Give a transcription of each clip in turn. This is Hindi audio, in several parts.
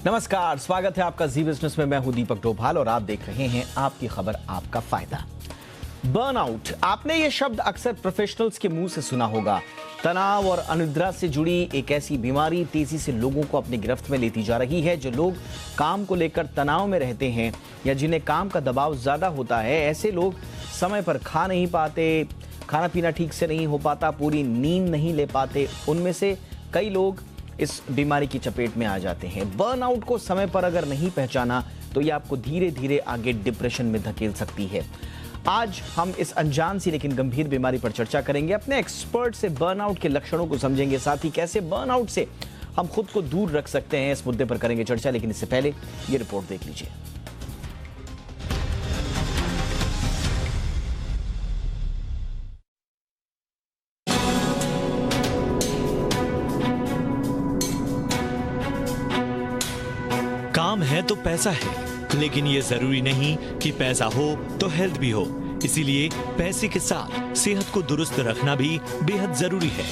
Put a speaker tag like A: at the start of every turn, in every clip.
A: नमस्कार, स्वागत है आपका जी बिजनेस में। मैं हूं दीपक डोभाल और आप देख रहे हैं आपकी खबर आपका फायदा। बर्नआउट, आपने ये शब्द अक्सर प्रोफेशनल्स के मुंह से सुना होगा। तनाव और अनिद्रा से जुड़ी एक ऐसी बीमारी तेजी से लोगों को अपनी गिरफ्त में लेती जा रही है। जो लोग काम को लेकर तनाव में रहते हैं या जिन्हें काम का दबाव ज्यादा होता है, ऐसे लोग समय पर खा नहीं पाते, खाना पीना ठीक से नहीं हो पाता, पूरी नींद नहीं ले पाते। उनमें से कई लोग इस बीमारी की चपेट में आ जाते हैं। बर्नआउट को समय पर अगर नहीं पहचाना तो ये आपको धीरे धीरे आगे डिप्रेशन में धकेल सकती है। आज हम इस अनजान सी लेकिन गंभीर बीमारी पर चर्चा करेंगे। अपने एक्सपर्ट से बर्नआउट के लक्षणों को समझेंगे, साथ ही कैसे बर्नआउट से हम खुद को दूर रख सकते हैं, इस मुद्दे पर करेंगे चर्चा। लेकिन इससे पहले ये रिपोर्ट देख लीजिए।
B: काम है तो पैसा है, लेकिन ये जरूरी नहीं कि पैसा हो तो हेल्थ भी हो। इसीलिए पैसे के साथ सेहत को दुरुस्त रखना भी बेहद जरूरी है।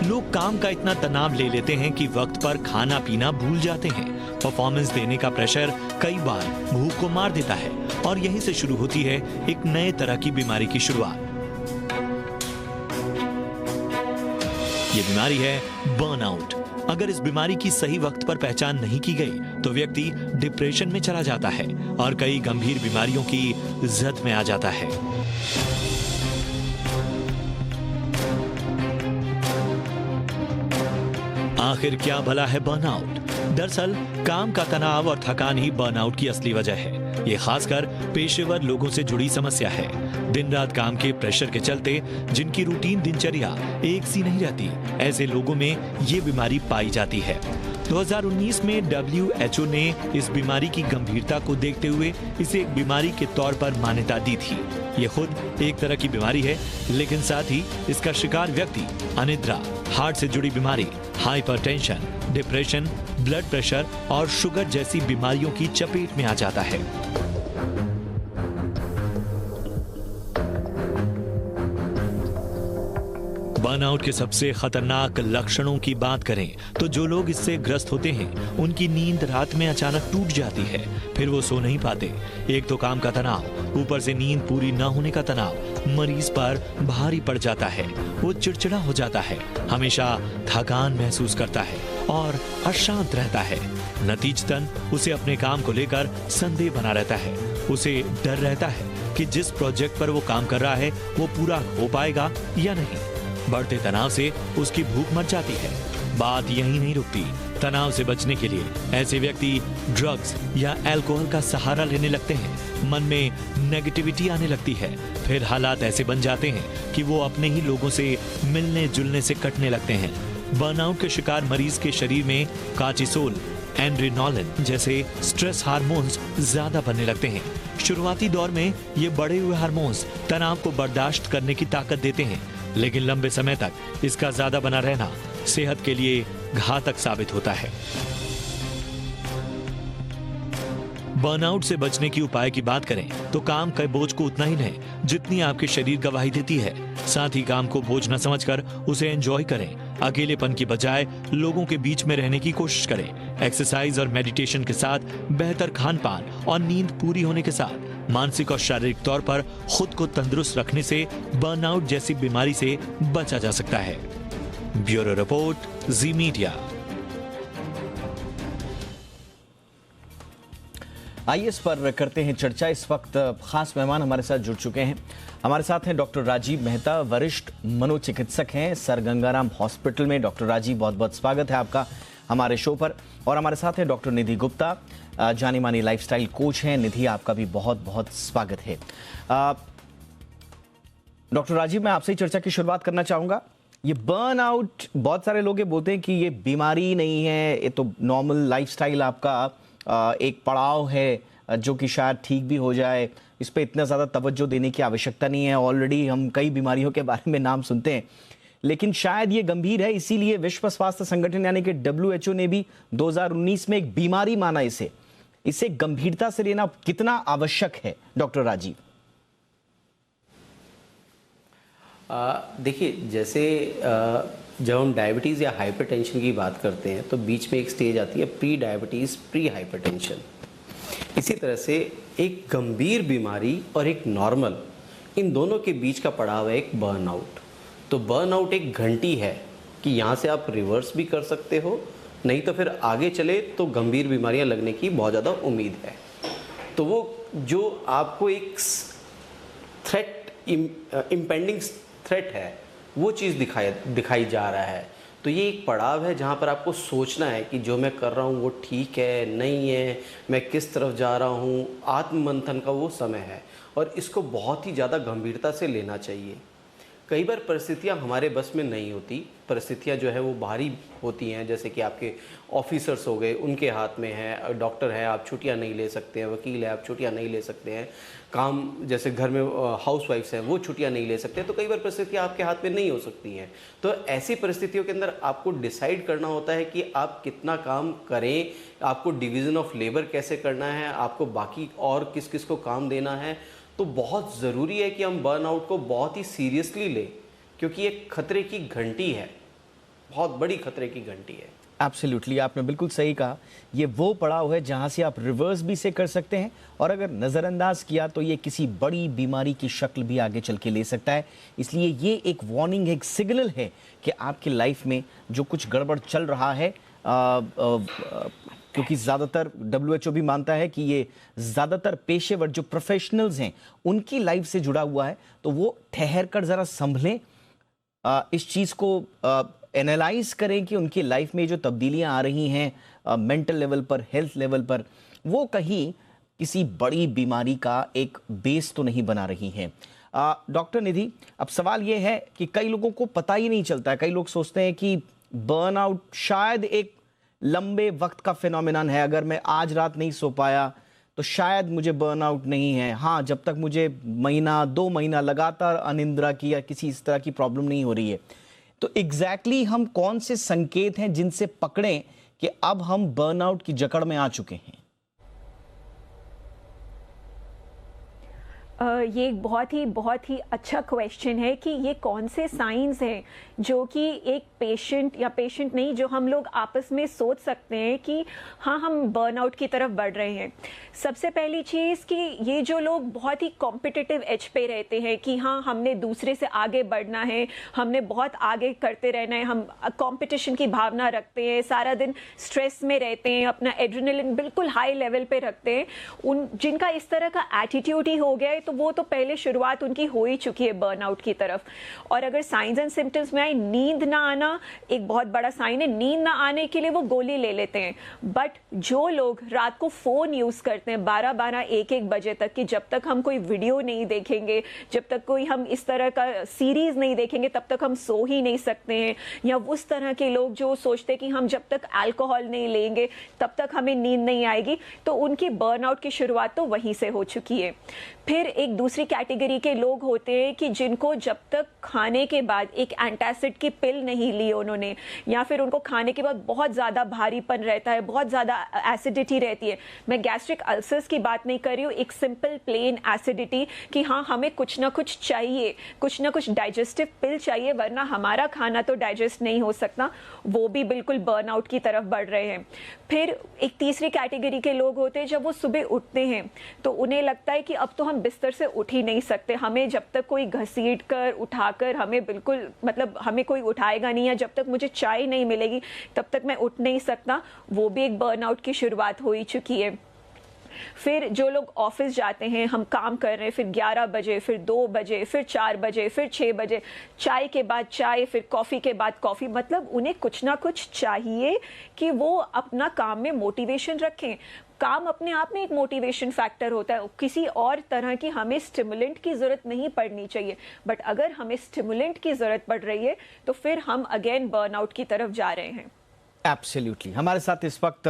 B: लोग काम का इतना तनाव ले लेते हैं कि वक्त पर खाना पीना भूल जाते हैं। परफॉर्मेंस देने का प्रेशर कई बार भूख को मार देता है और यहीं से शुरू होती है एक नए तरह की बीमारी की शुरुआत। ये बीमारी है बर्नआउट। अगर इस बीमारी की सही वक्त पर पहचान नहीं की गई तो व्यक्ति डिप्रेशन में चला जाता है और कई गंभीर बीमारियों की जद में आ जाता है। आखिर क्या भला है बर्नआउट? दरअसल काम का तनाव और थकान ही बर्नआउट की असली वजह है। ये खासकर पेशेवर लोगों से जुड़ी समस्या है। दिन रात काम के प्रेशर के चलते जिनकी रूटीन दिनचर्या एक सी नहीं रहती, ऐसे लोगों में ये बीमारी पाई जाती है। 2019 में WHO ने इस बीमारी की गंभीरता को देखते हुए इसे एक बीमारी के तौर पर मान्यता दी थी। ये खुद एक तरह की बीमारी है, लेकिन साथ ही इसका शिकार व्यक्ति अनिद्रा, हार्ट से जुड़ी बीमारी, हाइपरटेंशन, डिप्रेशन, ब्लड प्रेशर और शुगर जैसी बीमारियों की चपेट में आ जाता है। बर्नआउट के सबसे खतरनाक लक्षणों की बात करें तो जो लोग इससे ग्रस्त होते हैं उनकी नींद रात में अचानक टूट जाती है, फिर वो सो नहीं पाते। एक तो काम का तनाव, ऊपर से नींद पूरी न होने का तनाव मरीज पर भारी पड़ जाता है। वो चिड़चिड़ा हो जाता है, हमेशा थकान महसूस करता है और अशांत रहता है। नतीजतन उसे अपने काम को लेकर संदेह बना रहता है। उसे डर रहता है कि जिस प्रोजेक्ट पर वो काम कर रहा है वो पूरा हो पाएगा या नहीं। बढ़ते तनाव से उसकी भूख मर जाती है। बात यही नहीं रुकती। तनाव से बचने के लिए ऐसे व्यक्ति ड्रग्स या अल्कोहल का सहारा लेने लगते हैं। मन में नेगेटिविटी आने लगती है। फिर हालात ऐसे बन जाते हैं कि वो अपने ही लोगों से मिलने जुलने से कटने लगते हैं। बर्नआउट के शिकार मरीज के शरीर में कार्टिसोल, एड्रेनालिन जैसे स्ट्रेस हार्मोन्स ज्यादा बनने लगते हैं। शुरुआती दौर में ये बढ़े हुए हार्मोन्स तनाव को बर्दाश्त करने की ताकत देते हैं, लेकिन लंबे समय तक इसका ज्यादा बना रहना सेहत के लिए घातक साबित होता है। बर्नआउट से बचने की उपाय की बात करें तो काम के बोझ को उतना ही लें जितनी आपके शरीर गवाही देती है। साथ ही काम को बोझ न समझकर उसे एंजॉय करें। अकेलेपन की बजाय लोगों के बीच में रहने की कोशिश करें। एक्सरसाइज और मेडिटेशन के साथ बेहतर खान पान और नींद पूरी होने के साथ मानसिक और शारीरिक तौर पर खुद को तंदुरुस्त रखने से बर्नआउट जैसी बीमारी से बचा जा सकता है। ब्यूरो रिपोर्ट, जी मीडिया।
A: आइए इस पर करते हैं चर्चा। इस वक्त खास मेहमान हमारे साथ जुड़ चुके हैं। हमारे साथ हैं डॉक्टर राजीव मेहता, वरिष्ठ मनोचिकित्सक हैं सर गंगाराम हॉस्पिटल में। डॉक्टर राजीव, बहुत बहुत स्वागत है आपका हमारे शो पर। और हमारे साथ हैं डॉक्टर निधि गुप्ता, जानी मानी लाइफस्टाइल कोच हैं। निधि, आपका भी बहुत बहुत स्वागत है। डॉक्टर राजीव, मैं आपसे ही चर्चा की शुरुआत करना चाहूंगा। ये बर्नआउट, बहुत सारे लोग ये बोलते हैं कि ये बीमारी नहीं है, ये तो नॉर्मल लाइफस्टाइल आपका एक पड़ाव है जो कि शायद ठीक भी हो जाए, इस पे इतना ज़्यादा तवज्जो देने की आवश्यकता नहीं है। ऑलरेडी हम कई बीमारियों के बारे में नाम सुनते हैं, लेकिन शायद ये गंभीर है। इसीलिए विश्व स्वास्थ्य संगठन यानी कि WHO ने भी 2019 में एक बीमारी माना इसे गंभीरता से लेना कितना आवश्यक है डॉक्टर राजीव?
C: देखिए, जैसे जब हम डायबिटीज़ या हाइपरटेंशन की बात करते हैं तो बीच में एक स्टेज आती है प्री डायबिटीज़ प्री हाइपरटेंशन। इसी तरह से एक गंभीर बीमारी और एक नॉर्मल, इन दोनों के बीच का पड़ाव है एक बर्नआउट। तो बर्नआउट एक घंटी है कि यहाँ से आप रिवर्स भी कर सकते हो, नहीं तो फिर आगे चले तो गंभीर बीमारियाँ लगने की बहुत ज़्यादा उम्मीद है। तो वो जो आपको एक थ्रेट, इम्पेंडिंग थ्रेट है, वो चीज़ दिखाई जा रहा है। तो ये एक पड़ाव है जहाँ पर आपको सोचना है कि जो मैं कर रहा हूँ वो ठीक है नहीं है, मैं किस तरफ जा रहा हूँ। आत्ममंथन का वो समय है और इसको बहुत ही ज़्यादा गंभीरता से लेना चाहिए। कई बार परिस्थितियाँ हमारे बस में नहीं होती, परिस्थितियाँ जो है वो बाहरी होती हैं, जैसे कि आपके ऑफिसर्स हो गए, उनके हाथ में है, डॉक्टर है आप छुट्टियाँ नहीं ले सकते हैं, वकील है आप छुट्टियाँ नहीं ले सकते हैं, काम जैसे घर में हाउस वाइफ्स हैं वो छुट्टियाँ नहीं ले सकते। तो कई बार परिस्थितियाँ आपके हाथ में नहीं हो सकती हैं। तो ऐसी परिस्थितियों के अंदर आपको डिसाइड करना होता है कि आप कितना काम करें, आपको डिवीज़न ऑफ लेबर कैसे करना है, आपको बाकी और किस किस को काम देना है। तो बहुत ज़रूरी है कि हम बर्नआउट को बहुत ही सीरियसली लें, क्योंकि ये खतरे की घंटी है, बहुत बड़ी खतरे की घंटी है।
A: एब्सोल्युटली, आपने बिल्कुल सही कहा। ये वो पड़ाव है जहां से आप रिवर्स भी से कर सकते हैं और अगर नज़रअंदाज किया तो ये किसी बड़ी बीमारी की शक्ल भी आगे चल के ले सकता है। इसलिए ये एक वार्निंग, एक सिग्नल है कि आपकी लाइफ में जो कुछ गड़बड़ चल रहा है, क्योंकि ज़्यादातर WHO भी मानता है कि ये ज़्यादातर पेशेवर जो प्रोफेशनल्स हैं उनकी लाइफ से जुड़ा हुआ है। तो वो ठहर कर ज़रा संभलें, इस चीज़ को एनालाइज करें कि उनकी लाइफ में जो तब्दीलियां आ रही हैं मेंटल लेवल पर, हेल्थ लेवल पर, वो कहीं किसी बड़ी बीमारी का एक बेस तो नहीं बना रही हैं। डॉक्टर निधि, अब सवाल ये है कि कई लोगों को पता ही नहीं चलता है। कई लोग सोचते हैं कि बर्नआउट शायद एक लंबे वक्त का फिनोमिनन है, अगर मैं आज रात नहीं सो पाया तो शायद मुझे बर्नआउट नहीं है। हाँ, जब तक मुझे महीना 2 महीना लगातार अनिद्रा की या किसी इस तरह की प्रॉब्लम नहीं हो रही है। तो एग्जैक्टली हम कौन से संकेत हैं जिनसे पकड़ें कि अब हम बर्नआउट की जकड़ में आ चुके हैं?
D: ये एक बहुत ही अच्छा क्वेश्चन है कि ये कौन से साइंस हैं जो कि एक पेशेंट नहीं, जो हम लोग आपस में सोच सकते हैं कि हाँ, हम बर्नआउट की तरफ बढ़ रहे हैं। सबसे पहली चीज़ कि ये जो लोग बहुत ही कॉम्पिटिटिव एज पे रहते हैं कि हाँ, हमने दूसरे से आगे बढ़ना है, हमने बहुत आगे करते रहना है, हम कंपटीशन की भावना रखते हैं, सारा दिन स्ट्रेस में रहते हैं, अपना एड्रेनलिन बिल्कुल हाई लेवल पे रखते हैं, उन जिनका इस तरह का एटीट्यूड ही हो गया है, तो वो तो पहले शुरुआत उनकी हो ही चुकी है बर्नआउट की तरफ। और अगर साइंस एंड सिम्टम्स में आए, नींद ना आना एक बहुत बड़ा साइन है। नींद ना आने के लिए वो गोली ले लेते हैं, बट जो लोग रात को फोन यूज करते हैं 12-12, 1-1 बजे तक, कि जब तक हम कोई वीडियो नहीं देखेंगे, जब तक कोई हम इस तरह का सीरीज नहीं देखेंगे, तब तक हम सो ही नहीं सकते हैं। या उस तरह के लोग जो सोचते हैं कि हम जब तक अल्कोहल नहीं लेंगे तब तक हमें नींद नहीं आएगी, तो उनकी बर्नआउट की शुरुआत तो वहीं से हो चुकी है। फिर एक दूसरी कैटेगरी के लोग होते हैं कि जिनको जब तक खाने के बाद एक एंटासिड की पिल नहीं ली उन्होंने, या फिर उनको खाने के बाद बहुत ज़्यादा भारीपन रहता है, बहुत ज़्यादा एसिडिटी रहती है। मैं गैस्ट्रिक अल्सर्स की बात नहीं कर रही हूँ, एक सिंपल प्लेन एसिडिटी कि हाँ, हमें कुछ ना कुछ चाहिए, कुछ ना कुछ डाइजेस्टिव पिल चाहिए, वरना हमारा खाना तो डाइजेस्ट नहीं हो सकता। वो भी बिल्कुल बर्नआउट की तरफ बढ़ रहे हैं। फिर एक तीसरी कैटेगरी के लोग होते हैं, जब वो सुबह उठते हैं तो उन्हें लगता है कि अब तो हम बिस्तर से उठ ही नहीं सकते, हमें जब तक कोई घसीट कर उठाकर हमें बिल्कुल मतलब हमें कोई उठाएगा नहीं, या जब तक मुझे चाय नहीं मिलेगी तब तक मैं उठ नहीं सकता। वो भी एक बर्नआउट की शुरुआत हो ही चुकी है। फिर जो लोग ऑफिस जाते हैं, हम काम कर रहे हैं, फिर 11 बजे, फिर 2 बजे, फिर 4 बजे, फिर 6 बजे, चाय के बाद चाय, फिर कॉफ़ी के बाद कॉफ़ी, मतलब उन्हें कुछ ना कुछ चाहिए कि वो अपना काम में मोटिवेशन रखें। काम अपने आप में एक मोटिवेशन फैक्टर होता है, किसी और तरह की हमें स्टिमुलेंट की ज़रूरत नहीं पड़नी चाहिए। बट अगर हमें स्टिमुलेंट की ज़रूरत पड़ रही है तो फिर हम अगेन बर्नआउट की तरफ जा रहे हैं।
A: एब्सोल्युटली। हमारे साथ इस वक्त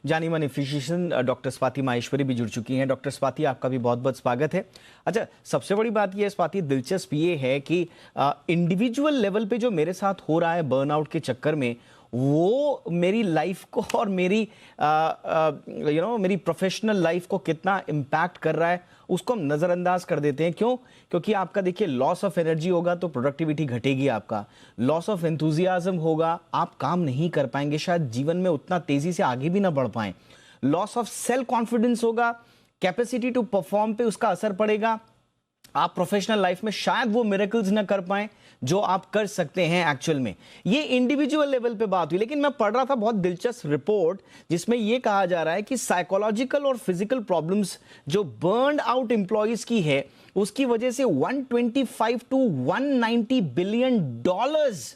A: जानी मानी फिजिशियन डॉक्टर स्वाति माहेश्वरी भी जुड़ चुकी हैं। डॉक्टर स्वाति, आपका भी बहुत बहुत स्वागत है। अच्छा, सबसे बड़ी बात यह स्वाति, दिलचस्प ये है कि इंडिविजुअल लेवल पे जो मेरे साथ हो रहा है बर्नआउट के चक्कर में, वो मेरी लाइफ को और मेरी मेरी प्रोफेशनल लाइफ को कितना इम्पैक्ट कर रहा है उसको हम नज़रअंदाज कर देते हैं। क्यों? क्योंकि आपका देखिए लॉस ऑफ एनर्जी होगा तो प्रोडक्टिविटी घटेगी, आपका लॉस ऑफ एंथुजियाज्म होगा, आप काम नहीं कर पाएंगे, शायद जीवन में उतना तेजी से आगे भी ना बढ़ पाएं। लॉस ऑफ सेल्फ कॉन्फिडेंस होगा, कैपेसिटी टू परफॉर्म पे उसका असर पड़ेगा, आप प्रोफेशनल लाइफ में शायद वो मिरेकल्स ना कर पाएं जो आप कर सकते हैं एक्चुअल में। ये इंडिविजुअल लेवल पे बात हुई, लेकिन मैं पढ़ रहा था बहुत दिलचस्प रिपोर्ट जिसमें ये कहा जा रहा है कि साइकोलॉजिकल और फिजिकल प्रॉब्लम्स जो बर्न आउट एम्प्लॉयज की है उसकी वजह से 125 to 190 billion dollars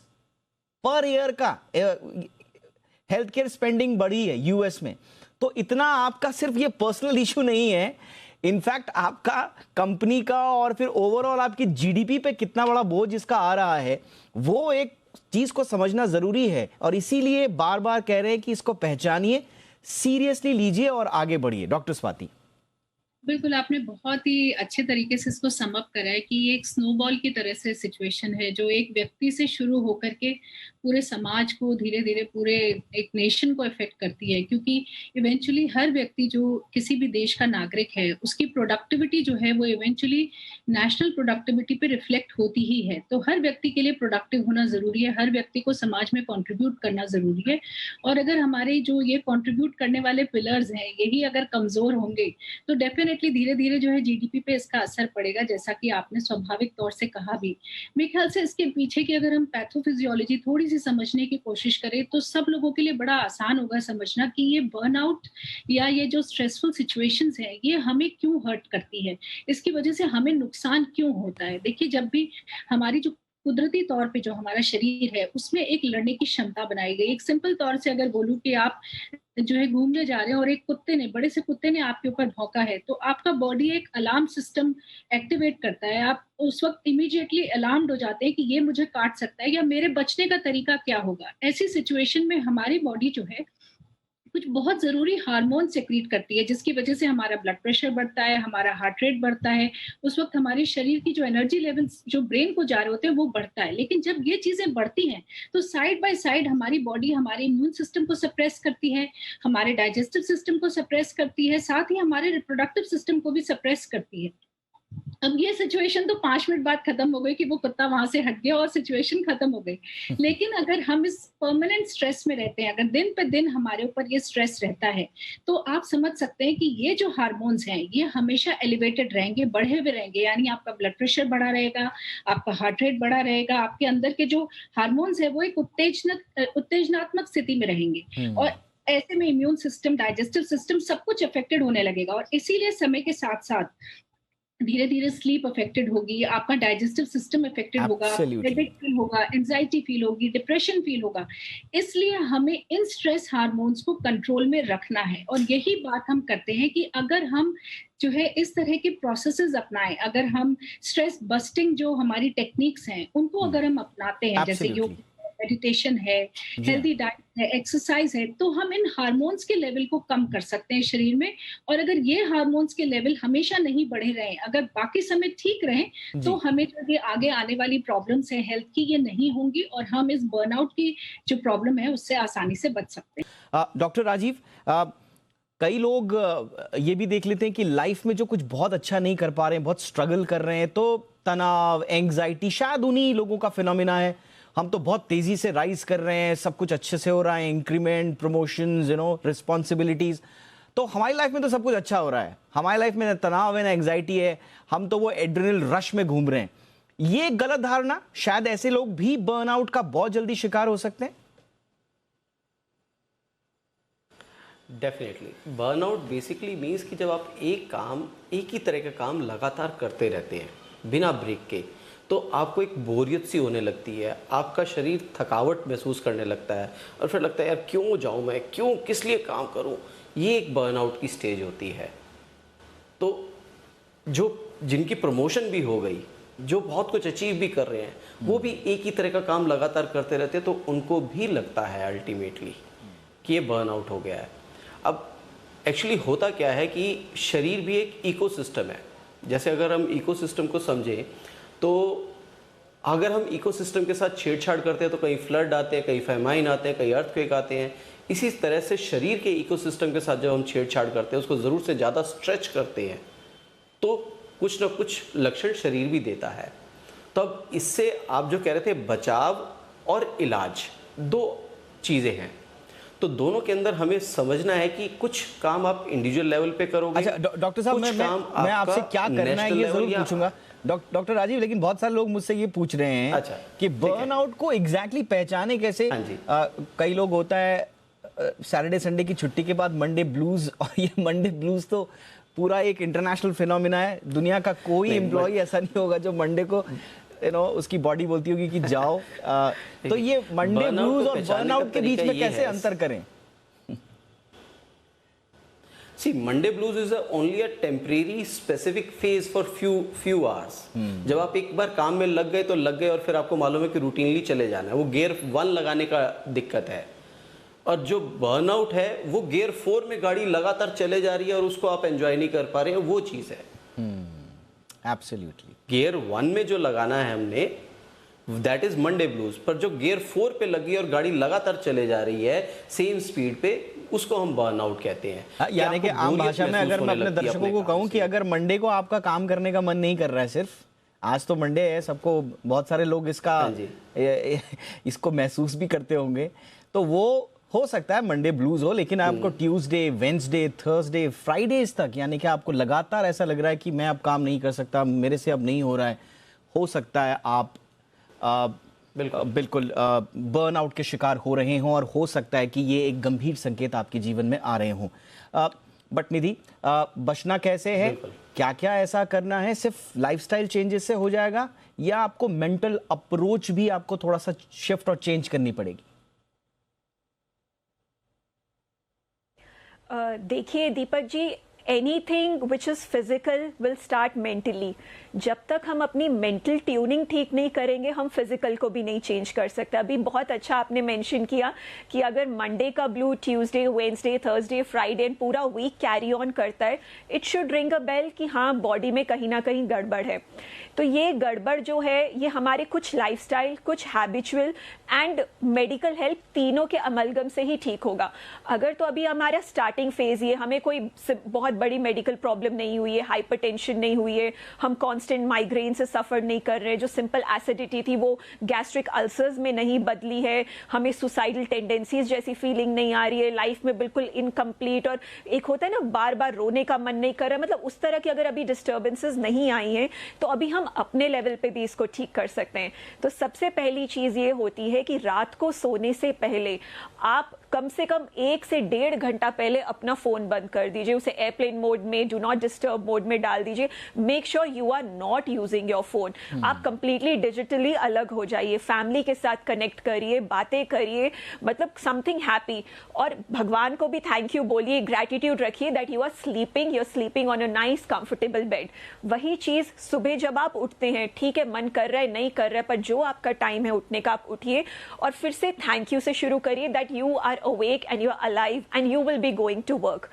A: per year का हेल्थ केयर स्पेंडिंग बढ़ी है यूएस में। तो इतना आपका सिर्फ ये पर्सनल इशू नहीं है, इनफैक्ट आपका कंपनी का और फिर ओवरऑल आपकी जीडीपी पे कितना बड़ा बोझ इसका आ रहा है, वो एक चीज को समझना जरूरी है। और इसीलिए बार बार कह रहे हैं कि इसको पहचानिए, सीरियसली लीजिए और आगे बढ़िए। डॉक्टर स्वाति।
E: बिल्कुल, आपने बहुत ही अच्छे तरीके से इसको सम अप करा है कि ये एक स्नोबॉल की तरह से सिचुएशन है जो एक व्यक्ति से शुरू होकर के पूरे समाज को धीरे धीरे पूरे एक नेशन को इफेक्ट करती है। क्योंकि इवेंचुअली हर व्यक्ति जो किसी भी देश का नागरिक है उसकी प्रोडक्टिविटी जो है वो इवेंचुअली नेशनल प्रोडक्टिविटी पे रिफ्लेक्ट होती ही है। तो हर व्यक्ति के लिए प्रोडक्टिव होना जरूरी है, हर व्यक्ति को समाज में कॉन्ट्रीब्यूट करना जरूरी है। और अगर हमारे जो ये कॉन्ट्रीब्यूट करने वाले पिलर्स हैं यही अगर कमजोर होंगे तो डेफिनेटली धीरे धीरे जो है जीडीपी पे इसका असर पड़ेगा, जैसा कि आपने स्वाभाविक तौर से कहा भी। मेरे ख्याल से इसके पीछे की अगर हम पैथोफिजियोलॉजी थोड़ी सी समझने की कोशिश करें तो सब लोगों के लिए बड़ा आसान होगा समझना कि ये बर्नआउट या ये जो स्ट्रेसफुल सिचुएशंस है ये हमें क्यों हर्ट करती है, इसकी वजह से हमें नुकसान क्यों होता है। देखिए, जब भी हमारी जो कुदरती तौर पे जो हमारा शरीर है उसमें एक लड़ने की क्षमता बनाई गई। एक सिंपल तौर से अगर बोलूं कि आप जो है घूमने जा रहे हैं और एक कुत्ते ने, बड़े से कुत्ते ने आपके ऊपर भौंका है तो आपका बॉडी एक अलार्म सिस्टम एक्टिवेट करता है। आप उस वक्त इमीडिएटली अलार्म्ड हो जाते हैं कि ये मुझे काट सकता है या मेरे बचने का तरीका क्या होगा। ऐसी सिचुएशन में हमारी बॉडी जो है कुछ बहुत जरूरी हार्मोन सेक्रीट करती है जिसकी वजह से हमारा ब्लड प्रेशर बढ़ता है, हमारा हार्ट रेट बढ़ता है। उस वक्त हमारे शरीर की जो एनर्जी लेवल्स जो ब्रेन को जा रहे होते हैं वो बढ़ता है। लेकिन जब ये चीजें बढ़ती हैं तो साइड बाय साइड हमारी बॉडी हमारे इम्यून सिस्टम को सप्रेस करती है, हमारे डाइजेस्टिव सिस्टम को सप्रेस करती है, साथ ही हमारे रिप्रोडक्टिव सिस्टम को भी सप्रेस करती है। अब ये सिचुएशन तो 5 मिनट बाद खत्म हो गई कि वो कुत्ता वहां से हट गया और सिचुएशन खत्म हो गई। लेकिन अगर हम इस परमानेंट स्ट्रेस में रहते हैं, अगर दिन पे दिन हमारे ऊपर ये स्ट्रेस रहता है तो आप समझ सकते हैं कि ये जो हार्मोन्स हैं ये हमेशा एलिवेटेड रहेंगे, बढ़े हुए रहेंगे। यानी आपका ब्लड प्रेशर बढ़ा रहेगा, आपका हार्ट रेट बढ़ा रहेगा, आपके अंदर के जो हार्मोन्स है वो एक उत्तेजनात्मक स्थिति में रहेंगे और ऐसे में इम्यून सिस्टम, डाइजेस्टिव सिस्टम सब कुछ अफेक्टेड होने लगेगा। और इसीलिए समय के साथ साथ धीरे धीरे स्लीप अफेक्टेड होगी, आपका डाइजेस्टिव सिस्टम अफेक्टेड होगा, हेडेक फील होगा, एंजाइटी फील होगी, डिप्रेशन फील होगा। इसलिए हमें इन स्ट्रेस हार्मोन्स को कंट्रोल में रखना है और यही बात हम करते हैं कि अगर हम जो है इस तरह के प्रोसेसेस अपनाएं, अगर हम स्ट्रेस बस्टिंग जो हमारी टेक्निक्स हैं उनको अगर हम अपनाते हैं, जैसे योग, मेडिटेशन है, हेल्दी डाइट है, एक्सरसाइज है, तो हम इन हार्मोन्स के लेवल को कम कर सकते हैं शरीर में। और अगर ये हार्मोन्स के लेवल हमेशा नहीं बढ़े रहे, अगर बाकी समय ठीक रहे तो हमें जो ये आगे आने वाली प्रॉब्लम्स है हेल्थ की ये नहीं होंगी और हम इस बर्नआउट की जो प्रॉब्लम है उससे आसानी से बच सकते हैं।
A: डॉक्टर राजीव, कई लोग ये भी देख लेते हैं कि लाइफ में जो कुछ बहुत अच्छा नहीं कर पा रहे हैं, बहुत स्ट्रगल कर रहे हैं, तो तनाव, एंग्जाइटी शायद उन्हीं लोगों का फिनोमिना है। हम तो बहुत तेजी से राइज कर रहे हैं, सब कुछ अच्छे से हो रहा है, इंक्रीमेंट, प्रमोशंस, रिस्पॉन्सिबिलिटीज, तो हमारी लाइफ में तो सब कुछ अच्छा हो रहा है, हमारी लाइफ में ना तनाव है ना एंग्जाइटी है, हम तो वो एड्रेनल रश में घूम रहे हैं। ये गलत धारणा, शायद ऐसे लोग भी बर्नआउट का बहुत जल्दी शिकार हो सकते हैं।
C: डेफिनेटली बर्नआउट बेसिकली मीन्स कि जब आप एक ही तरह का काम लगातार करते रहते हैं बिना ब्रेक के, तो आपको एक बोरियत सी होने लगती है, आपका शरीर थकावट महसूस करने लगता है और फिर लगता है यार क्यों जाऊँ मैं, क्यों, किस लिए काम करूँ। ये एक बर्नआउट की स्टेज होती है। तो जिनकी प्रमोशन भी हो गई, जो बहुत कुछ अचीव भी कर रहे हैं, वो भी एक ही तरह का काम लगातार करते रहते हैं, तो उनको भी लगता है अल्टीमेटली कि ये बर्नआउट हो गया है। अब एक्चुअली होता क्या है कि शरीर भी एक इकोसिस्टम है। जैसे अगर हम इकोसिस्टम को समझें तो अगर हम इकोसिस्टम के साथ छेड़छाड़ करते हैं तो कहीं फ्लड आते हैं, कहीं फेमाइन आते हैं, कहीं अर्थक्वेक आते हैं। इसी तरह से शरीर के इकोसिस्टम के साथ जब हम छेड़छाड़ करते हैं, उसको ज़रूर से ज़्यादा स्ट्रेच करते हैं, तो कुछ ना कुछ लक्षण शरीर भी देता है। तो अब इससे आप जो कह रहे थे बचाव और इलाज, दो चीज़ें हैं, तो दोनों के अंदर हमें समझना है कि कुछ काम आप इंडिविजुअल लेवल पे करोगे।
A: अच्छा डॉक्टर साहब, मैं आपसे क्या करना है ये जरूर पूछूंगा डॉक्टर राजीव, लेकिन बहुत सारे लोग मुझसे ये पूछ रहे हैं
C: अच्छा,
A: कि बर्नआउट को एग्जैक्टली पहचाने कैसे। कई लोग होता है सैटरडे संडे की छुट्टी के बाद मंडे ब्लूज, और ये मंडे ब्लूज तो पूरा एक इंटरनेशनल फिनोमिना है। दुनिया का कोई एम्प्लॉय ऐसा नहीं होगा जो मंडे को उसकी बॉडी बोलती होगी कि जाओ। तो ये मंडे ब्लूज और बर्नआउट के बीच में कैसे अंतर करें?
C: See, Monday blues is only a temporary specific phase for few hours. जब आप एक बार काम में लग गए तो लग गए, और फिर आपको मालूम है कि रूटीनली चले जाना है। वो गियर 1 लगाने का दिक्कत है, और जो बर्नआउट है वो गियर 4 में गाड़ी लगातार चले जा रही है और उसको आप एंजॉय नहीं कर पा रहे हैं, वो चीज़ है।
A: एब्सोल्युटली।
C: गियर 1 में जो लगाना है हमने, दैट इज मंडे ब्लूज। पर जो गियर 4 पे लगी और गाड़ी लगातार चले जा रही है सेम स्पीड पे, उसको हम बर्नआउट कहते हैं।
A: यानी कि आम भाषा में अगर मैं अपने दर्शकों को कहूं कि अगर मंडे को आपका काम करने का मन नहीं कर रहा है, सिर्फ आज तो मंडे है, सबको बहुत सारे लोग इसको महसूस भी करते होंगे, तो वो हो सकता है मंडे ब्लूज हो। लेकिन आपको ट्यूसडे, वेंसडे, थर्सडे, फ्राइडेज तक, यानी कि आपको लगातार ऐसा लग रहा है कि मैं अब काम नहीं कर सकता, मेरे से अब नहीं हो रहा है, हो सकता है आप बिल्कुल बर्नआउट के शिकार हो रहे हों, और हो सकता है कि ये एक गंभीर संकेत आपके जीवन में आ रहे हों। बट निधि, बचना कैसे है? क्या क्या ऐसा करना है? सिर्फ लाइफस्टाइल चेंजेस से हो जाएगा, या आपको मेंटल अप्रोच भी आपको थोड़ा सा शिफ्ट और चेंज करनी पड़ेगी?
D: देखिए Deepak ji, anything which is physical will start mentally. जब तक हम अपनी मेंटल ट्यूनिंग ठीक नहीं करेंगे, हम फिजिकल को भी नहीं चेंज कर सकते। अभी बहुत अच्छा आपने मेंशन किया कि अगर मंडे का blue Tuesday, Wednesday, Thursday, Friday पूरा वीक कैरी ऑन करता है, it should ring a bell कि हाँ, बॉडी में कहीं ना कहीं गड़बड़ है। तो ये गड़बड़ जो है, ये हमारे कुछ लाइफस्टाइल, कुछ हैबिचुअल एंड मेडिकल हेल्प तीनों के अमलगम से ही ठीक होगा। अगर तो अभी हमारा स्टार्टिंग फेज, ये हमें कोई बहुत बड़ी मेडिकल प्रॉब्लम नहीं हुई है, हाइपरटेंशन नहीं हुई है, हम कांस्टेंट माइग्रेन से सफर नहीं कर रहे हैं, जो सिंपल एसिडिटी थी वो गैस्ट्रिक अल्सर्स में नहीं बदली है, हमें सुसाइडल टेंडेंसीज जैसी फीलिंग नहीं आ रही है, लाइफ में बिल्कुल इनकम्प्लीट और एक होता है ना बार बार रोने का मन नहीं कर रहा, मतलब उस तरह की अगर अभी डिस्टर्बेंसेस नहीं आई हैं, तो अभी हम अपने लेवल पे भी इसको ठीक कर सकते हैं। तो सबसे पहली चीज ये होती है कि रात को सोने से पहले आप कम से कम 1 से 1.5 घंटा पहले अपना फोन बंद कर दीजिए, उसे एयरप्लेन मोड में, डू नॉट डिस्टर्ब मोड में डाल दीजिए। Make sure you are not using your phone. आप कंप्लीटली डिजिटली अलग हो जाइए, फैमिली के साथ कनेक्ट करिए, बातें करिए, मतलब समथिंग हैप्पी, और भगवान को भी थैंक यू बोलिए, ग्रैटिट्यूड रखिए that you are sleeping on a nice comfortable bed. वही चीज सुबह जब आप उठते हैं, ठीक है मन कर रहा है नहीं कर रहा है, पर जो आपका टाइम है उठने का, आप उठिए और फिर से थैंक यू से शुरू करिए that you are awake and you are alive and you will be going to work।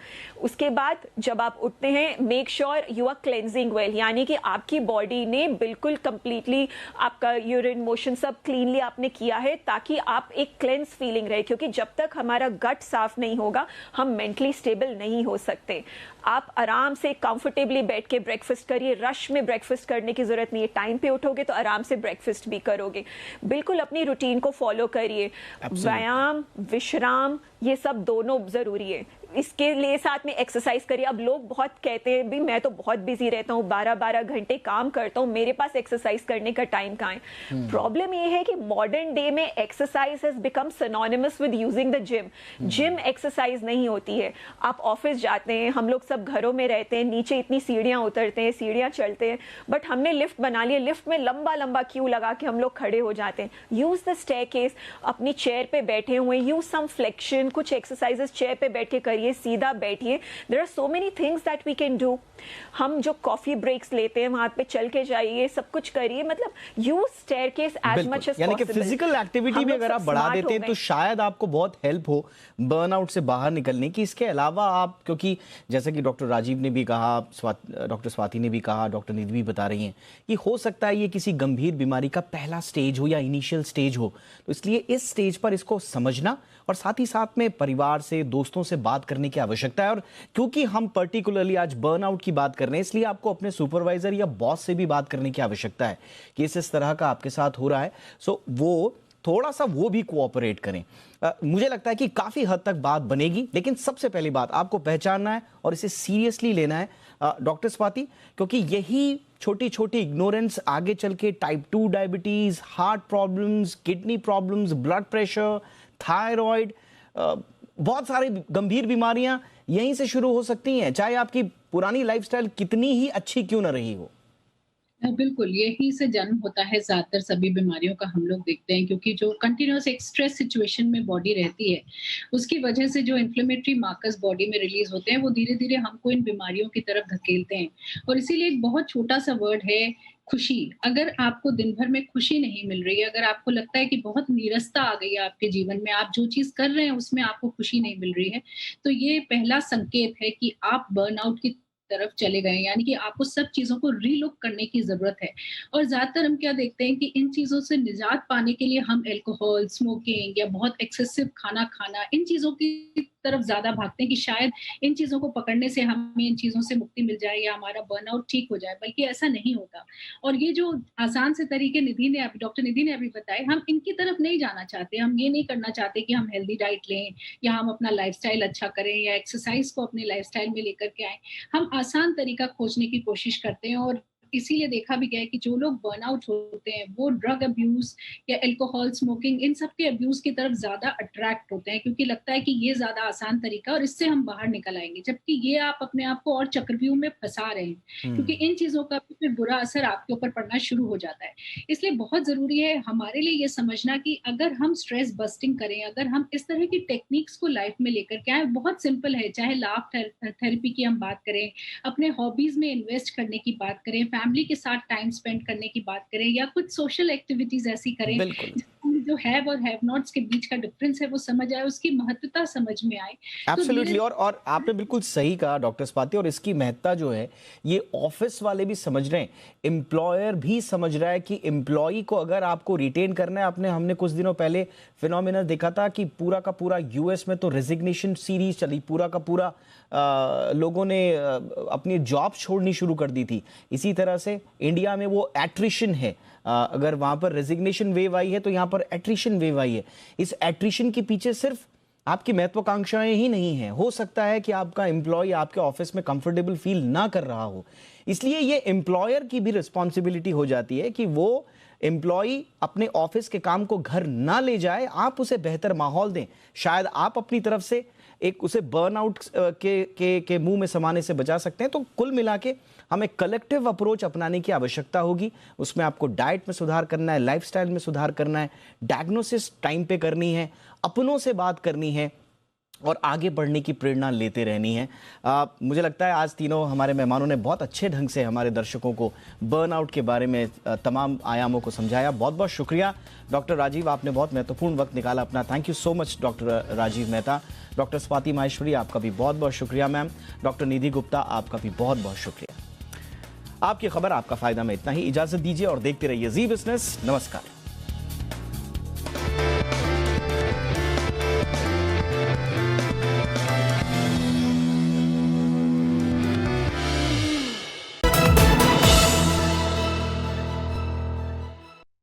D: उसके बाद जब आप उठते हैं, make sure you are cleansing well, यानी कि आपकी बॉडी ने बिल्कुल कंप्लीटली आपका यूरिन मोशन सब क्लीनली आपने किया है, ताकि आप एक क्लेंस फीलिंग रहे, क्योंकि जब तक हमारा गट साफ नहीं होगा हम मेंटली स्टेबल नहीं हो सकते। आप आराम से कंफर्टेबली बैठ के ब्रेकफास्ट करिए, रश में ब्रेकफास्ट करने की जरूरत नहीं है, टाइम पे उठोगे तो आराम से ब्रेकफास्ट भी करोगे। बिल्कुल अपनी रूटीन को फॉलो करिए, व्यायाम, विश्राम, ये सब दोनों जरूरी है। इसके लिए साथ में एक्सरसाइज करिए। अब लोग बहुत कहते हैं भी मैं तो बहुत बिजी रहता हूँ, 12-12 घंटे काम करता हूँ, मेरे पास एक्सरसाइज करने का टाइम कहाँ है। प्रॉब्लम ये है कि मॉडर्न डे में exercise has become synonymous with using the gym. Gym exercise नहीं होती है। आप ऑफिस जाते हैं, हम लोग सब घरों में रहते हैं, नीचे इतनी सीढ़ियां उतरते हैं, सीढ़ियां चढ़ते हैं, बट हमने लिफ्ट बना लिया, लिफ्ट में लंबा लंबा क्यू लगा के हम लोग खड़े हो जाते हैं। यूज द स्टेयरकेस, अपनी चेयर पे बैठे हुए, यूज सम फ्लेक्शन, कुछ एक्सरसाइजेस चेयर पे बैठ के करिए, सीधा बैठिए। There are so many things that we can do. हम जो कॉफी ब्रेक्स लेते हैं वहां पे चल के जाइए, सब कुछ करिए, मतलब use staircase as much as
A: यानी कि
D: पॉसिबल।
A: फिजिकल एक्टिविटी भी अगर आप बढ़ा देते हैं तो शायद आपको बहुत हेल्प हो बर्नआउट से बाहर निकलने की। इसके अलावा आप, क्योंकि जैसा कि डॉक्टर राजीव ने भी कहा, डॉक्टर स्वाति ने भी कहा, डॉक्टर निधि भी बता रही हैं कि हो सकता है ये किसी गंभीर बीमारी का पहला स्टेज हो या इनिशियल स्टेज हो, तो इसलिए इस स्टेज पर इसको समझना और साथ ही साथ में परिवार से, दोस्तों से बात करने की आवश्यकता है। और क्योंकि हम पर्टिकुलरली आज बर्नआउट की बात कर रहे हैं, इसलिए आपको अपने सुपरवाइजर या बॉस से भी बात करने की आवश्यकता है कि इस तरह का आपके साथ हो रहा है। सो वो थोड़ा सा वो भी कोऑपरेट करें। मुझे लगता है कि काफी हद तक बात बनेगी, लेकिन सबसे पहली बात आपको पहचानना है और इसे सीरियसली लेना है डॉक्टर स्वाति, क्योंकि यही छोटी छोटी इग्नोरेंस आगे चल के type 2 diabetes, heart problems, kidney problems, blood pressure, thyroid, बहुत सारी गंभीर बीमारियां यहीं से शुरू हो सकती हैं, चाहे आपकी पुरानी लाइफस्टाइल कितनी ही अच्छी क्यों ना रही हो।
E: बिल्कुल, यही से जन्म होता है ज्यादातर सभी बीमारियों का, हम लोग देखते हैं, क्योंकि जो कंटिन्यूअस एक स्ट्रेस सिचुएशन में बॉडी रहती है, उसकी वजह से जो इन्फ्लेमेटरी मार्कर्स बॉडी में रिलीज होते हैं, वो धीरे धीरे हमको इन बीमारियों की तरफ धकेलते हैं। और इसीलिए एक बहुत छोटा सा वर्ड है खुशी। अगर आपको दिन भर में खुशी नहीं मिल रही है, अगर आपको लगता है कि बहुत नीरसता आ गई है आपके जीवन में, आप जो चीज कर रहे हैं उसमें आपको खुशी नहीं मिल रही है, तो ये पहला संकेत है कि आप बर्नआउट की तरफ चले गए, यानी कि आपको सब चीजों को रीलुक करने की जरूरत है। और ज्यादातर हम क्या देखते हैं कि इन चीजों से निजात पाने के लिए हम अल्कोहल, स्मोकिंग या बहुत एक्सेसिव खाना खाना, इन चीजों की तरफ ज्यादा भागते हैं कि शायद इन चीजों को पकड़ने से हमें इन चीजों से मुक्ति मिल जाए या हमारा बर्नआउट ठीक हो जाए, बल्कि ऐसा नहीं होता। और ये जो आसान से तरीके डॉक्टर निधि ने अभी बताए, हम इनकी तरफ नहीं जाना चाहते। हम ये नहीं करना चाहते कि हम हेल्दी डाइट लें या हम अपना लाइफस्टाइल अच्छा करें या एक्सरसाइज को अपने लाइफस्टाइल में लेकर के आए। हम आसान तरीका खोजने की कोशिश करते हैं, और इसीलिए देखा भी गया है कि जो लोग बर्नआउट होते हैं वो ड्रग अब्यूज या अल्कोहल, स्मोकिंग, इन सब के अब्यूज की तरफ ज्यादा अट्रैक्ट होते हैं, क्योंकि लगता है कि ये ज्यादा आसान तरीका और इससे हम बाहर निकल आएंगे, जबकि ये आप अपने आप को और चक्रव्यूह में फंसा रहे हैं, क्योंकि इन चीजों का फिर बुरा असर आपके ऊपर पड़ना शुरू हो जाता है। इसलिए बहुत जरूरी है हमारे लिए ये समझना कि अगर हम स्ट्रेस बस्टिंग करें, अगर हम इस तरह की टेक्निक्स को लाइफ में लेकर के आए, बहुत सिंपल है, चाहे लाफ थेरेपी की हम बात करें, अपने हॉबीज में इन्वेस्ट करने की बात करें, फैमिली के साथ टाइम स्पेंड करने की बात करें, या कुछ सोशल एक्टिविटीज ऐसी करें जो हैव और हैव नॉट्स के बीच का डिफरेंस है वो समझ आए, उसकी महत्वता समझ में आए।
A: एब्सोल्युटली। और आपने बिल्कुल सही कहा डॉक्टर स्वाति, और इसकी महत्ता जो है ये ऑफिस वाले भी समझ रहे हैं, एम्प्लॉयर भी समझ रहा है कि एम्प्लॉय को अगर आपको रिटेन करना है। हमने कुछ दिनों पहले फिनोमिना देखा था कि पूरा का पूरा यूएस में तो रेजिग्नेशन सीरीज चली, पूरा का पूरा लोगों ने अपनी जॉब छोड़नी शुरू कर दी थी। इसी तरह से इंडिया में वो एट्रिशन है, अगर वहां पर रेजिग्नेशन वेव आई है तो यहाँ पर एट्रिशन वेव आई है। इस एट्रिशन के पीछे सिर्फ आपकी महत्वाकांक्षाएं ही नहीं है, हो सकता है कि आपका एम्प्लॉय आपके ऑफिस में कंफर्टेबल फील ना कर रहा हो। इसलिए ये एम्प्लॉयर की भी रिस्पॉन्सिबिलिटी हो जाती है कि वो एम्प्लॉय अपने ऑफिस के काम को घर ना ले जाए, आप उसे बेहतर माहौल दें। शायद आप अपनी तरफ से एक उसे बर्नआउट के मुंह में समाने से बचा सकते हैं। तो कुल मिला के हमें कलेक्टिव अप्रोच अपनाने की आवश्यकता होगी। उसमें आपको डाइट में सुधार करना है, लाइफस्टाइल में सुधार करना है, डायग्नोसिस टाइम पे करनी है, अपनों से बात करनी है और आगे बढ़ने की प्रेरणा लेते रहनी है। मुझे लगता है आज तीनों हमारे मेहमानों ने बहुत अच्छे ढंग से हमारे दर्शकों को बर्नआउट के बारे में तमाम आयामों को समझाया। बहुत बहुत शुक्रिया डॉक्टर राजीव, आपने बहुत महत्वपूर्ण वक्त निकाला अपना। Thank you so much doctor Rajiv Mehta. Doctor Swati Maheshwari, आपका भी बहुत बहुत शुक्रिया मैम। डॉक्टर निधि गुप्ता, आपका भी बहुत बहुत शुक्रिया। आपकी खबर आपका फायदा में इतना ही। इजाजत दीजिए और देखते रहिए जी बिजनेस। नमस्कार।